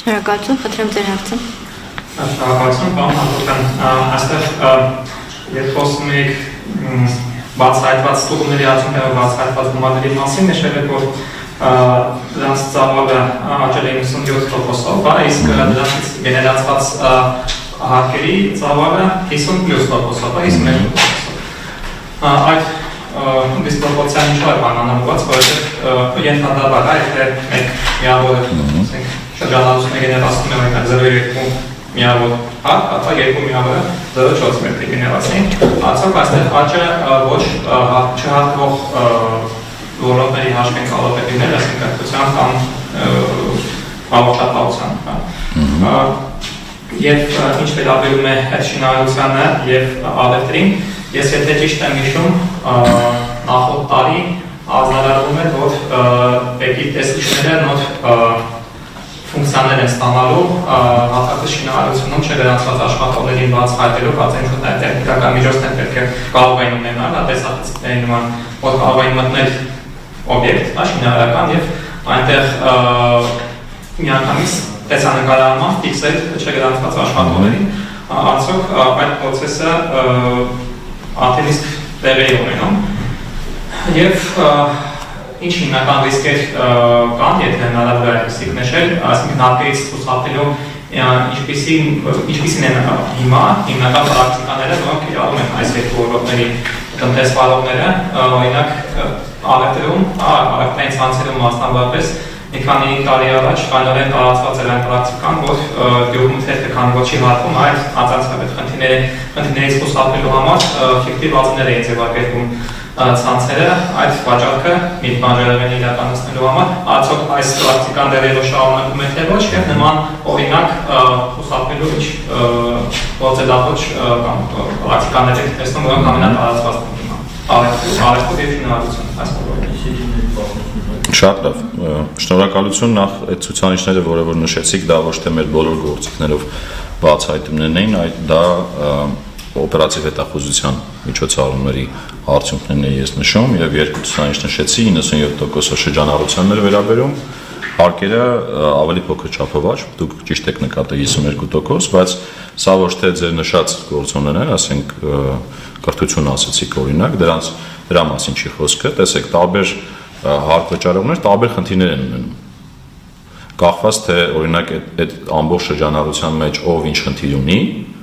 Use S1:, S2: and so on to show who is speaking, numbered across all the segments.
S1: Շնորհակալություն, խնդրեմ ձեր հարցը։
S2: Շնորհակալություն, պարոն Հակոբյան, այստեղ երբ խոսում եք բացահայտված ստուգումների արդյունքներով բացահայտված գումարների մասին, նշել եք, որ դրանց ծավալը աճել է 97%-ով, իսկ դրանից գեներացված հարկերի ծավալը 50+%-ով, 51%-ով։ Այդ դիսպրոպորցիան ինչ-որ բանանավորված, որովհետև ենթադրաբար եթե մեկ միավորը շրջանառությունը գեներացնում է օրինակ 0.2 միավոր հատ, ապա 2 միավորը 0.4 մետր գեներացնի, արդյոք այստեղ աճը ոչ չհատվող ոլորտների հաշվին կարող է լինել, այսինքն կրթության կամ առողջապահության։ Եվ ինչ վերաբերում է այդ շինարարությանը եւ առևտրին, ես եթե ճիշտ եմ հիշում, նախորդ տարի արձանագրվում էր, որ ՊԵԿ-ի տեսուչները նոր ֆունկցիաներ են ստանալու հատկապես շինարարությունում չգրանցված աշխատողներին բացահայտելու, բացի ինչ-որ տեխնիկական միջոցներ պետք է կարող էին ունենալ, տեսախցիկների նման, որ կարող էին մտնել օբյեկտ, շինարարական եւ այնտեղ միանգամից տեսանկարարման ֆիքսել չգրանցված աշխատողներին, արդյոք այդ process-ը արդեն իսկ տեղի է ունենում եւ ինչ հիմնական ռիսկեր կան, եթե հնարավոր է այդպիսիք նշել, այսինքն հարկերից խուսափելու ինչպիսին են հիմա հիմնական պրակտիկաները, որոնք կիրառում են այս երկու ոլորտների տնտեսվարողները, օրինակ առևտրում, առևտրային ցանցերում մասնավորապես մի քանի տարի առաջ կանոնեն տարածված էր այն պրակտիկան, որ գյուղում թերթը քան ոչի հարկում այդ անձանցավետ խնդիրներից խուսափելու համար ֆիկտիվ ածներ էին ձևակերպում ցանցերը, այդ վաճառքը միտմանժերևեն իրականացնելու համար, արդյոք այս պրակտիկան դեռևս շարունակվում է թե ոչ, եւ նման օրինակ խուսափելու ինչ գործելավոճ կամ պրակտիկաներ եք տեսնում, որոնք ամենատարածված են հիմա։ Առևտուր եւ շինարարություն այս ոլորտում։
S3: Շատ լավ, շնորհակալություն նախ այդ ցուցանիշները, որը որ նշեցիք, դա ոչ թե մեր բոլոր գործիքներով բացահայտումներն էին, այլ դա օպերատիվ հետախուզության միջոցառումների արդյունքներն է ես նշում եւ երկու ցուցանիշ նշեցի 97% շրջանառությանն էր վերաբերում, հարկերը ավելի փոքր չափով աճ, դուք ճիշտ եք նկատել 52%, բայց սա ոչ թե ձեր նշած գործոններն են, ասենք կրթություն ասեցիք օրինակ, դրա մասին չի խոսքը, տեսեք, տարբեր հարկ վճարողներ տարբեր խնդիրներ են ունենում։ Կախված թե օրինակ այդ ամբողջ շրջանառության մեջ ով ինչ խնդիր ունի,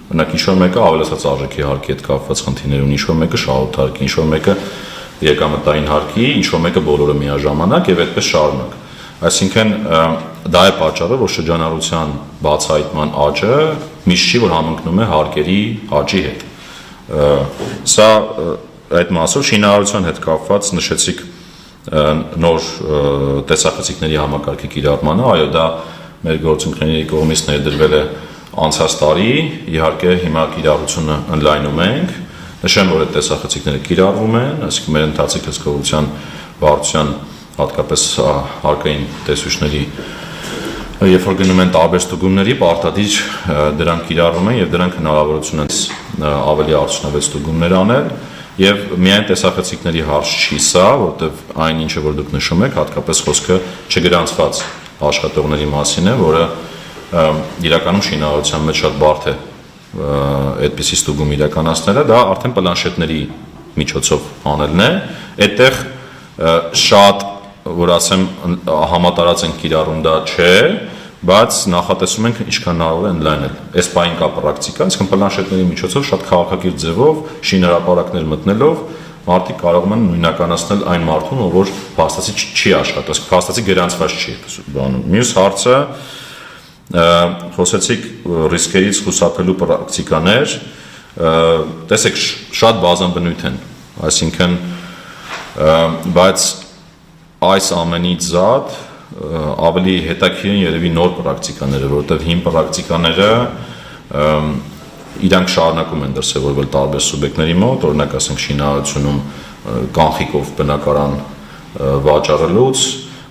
S3: օրինակ ինչ-որ մեկը ավելացած արժեքի հարկի հետ կապված խնդիրներ ունի, ինչ-որ մեկը շահութարկի, ինչ-որ մեկը եկամտային հարկի, ինչ-որ մեկը բոլորը միաժամանակ եւ այդպես շարունակ։ Այսինքն դա է պատճառը, որ շրջանառության բացահայտման աճը միշտ չի որ համընկնում է հարկերի աճի հետ։ Սա այդ մասով շինարարության հետ կապված նշեցիք նոր տեսախցիկների համակարգի կիրառմանը, այո, դա մեր գործընկերների կողմից ներդրվել է անցած տարի, իհարկե հիմա կիրառությունը ընդլայնում ենք, նշեմ, որ այդ տեսախցիկները կիրառվում են, այսինքն մեր ընթացիկ հսկողության վարչության հատկապես հարկային տեսուչների երբ որ գնում են տարբեր ստուգումների, պարտադիր դրանք կիրառվում են եւ դրանք հնարավորություն են ավելի արդյունավետ ստուգումներ անել եւ միայն տեսախցիկների հարց չի սա, որտեվ այն ինչը որ դուք նշում եք, հատկապես խոսքը չգրանցված աշխատողների մասին է, որը իրականում շինարարության մեջ շատ բարդ է այդպիսի ստուգում իրականացնելը, դա արդեն պլանշետների միջոցով անելն է, այդտեղ շատ որ ասեմ համատարած են կիրառում դա չէ, բայց նախատեսում ենք ինչքան հնարավոր է ընդլայնել։ Այս բային կա պրակտիկա, այսինքն պլանշետների միջոցով շատ քաղաքակիրթ ձևով շինարարապարակներ մտնելով մարդիկ կարող են նույնականացնել այն մարդուն, որ փաստացի չի աշխատում, փաստացի գրանցված չի բանում։ Մյուս հարցը խոսեցիք ռիսկերից խուսափելու պրակտիկաներ, տեսեք շատ բազմաբնույթ են, այսինքն բայց այս ամենից զատ ավելի հետաքրքիր են երևի նոր պրակտիկաները, որովհետև հին պրակտիկաները իրանք շարունակում են դրսևորվել տարբեր սուբյեկտների մոտ, օրինակ ասենք շինարարությունում կանխիկով բնակարան վաճառելուց,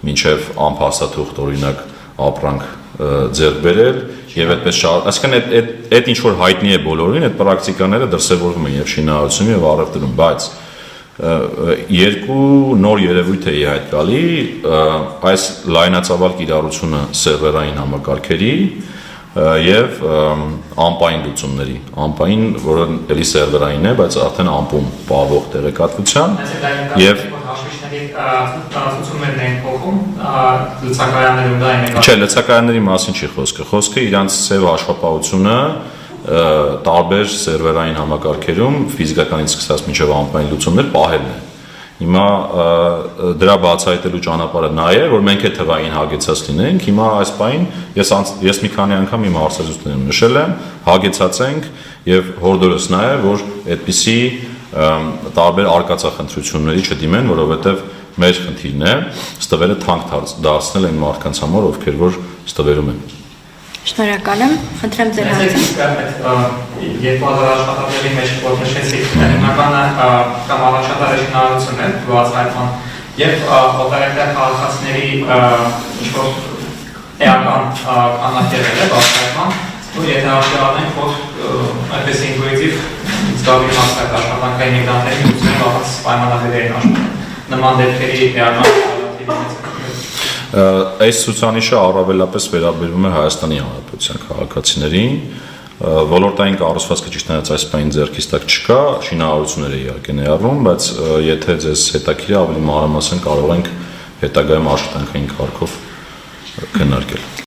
S3: մինչև անփաստաթուղթ օրինակ ապրանք ձեռք բերել եւ այդպես այսինքն այդ ինչ որ հայտնի է բոլորին, այդ պրակտիկաները դրսևորվում են եւ շինարարությունում եւ առևտրում, բայց երկու նոր երևույթ է իհայտ գալի, այս լայնածավալ կիրառությունը սերվերային համակարգերի եւ ամպային լուծումների, ամպային, որը էլի սերվերային է, բայց արդեն ամպում պահվող տեղեկատվության եւ
S2: ցուցումներն են փոխում, լցակայաններում դա է։
S3: Չէ, լցակայանների մասին չի խոսքը։ Խոսքը իրանց ծև հաշվապահությունը տարբեր սերվերային համակարգերում ֆիզիկականից սկսած մինչև ամպային լուծումներ պահելն է։ Հիմա դրա բացահայտելու ճանապարհը նա է, որ մենք այդ թվային հագեցած լինենք։ Հիմա այս պահին ես մի քանի անգամ իմ հարցազրույցներում նշել եմ, հագեցած ենք եւ հորդորս նա է, որ այդպիսի տարբեր արկածախնդրությունների չդիմեն, որովհետեւ մեր խնդիրն է ստվերը թանկ դարձնել այն մարդկանց համար, ովքեր որ ստվերում են։
S1: Շնորհակալ եմ, խնդրեմ ձեր հարցը։
S2: Երկու հազար աշխատատեղի մեջ որ նշեցիք, հիմնականը կամ առաջատար շինարարություն է բացահայտման եւ օպերատիվ քաղաքացիների ինչ-որ էական կանոններ է բացահայտման, ու եթե հաշվառենք, որ այդպես ինտուիտիվ զգալի մասնակ աշխատանքային միգրանտների ուսումնի բացած պայմանագրերին աշխատում։ Նման դեպքերի էական
S3: Այս ցուցանիշը առավելապես վերաբերվում է Հայաստանի Հանրապետության քաղաքացիներին, ոլորտային կառուցվածքը ճիշտ նրանց այս պայն ձեռքից տակ չկա, շինարարությունները իհարկե ներառվում, բայց եթե ձեզ հետաքրքիր ավելի մանրամասն կարող ենք հետագայում աշխատանքային կարգով քննարկել։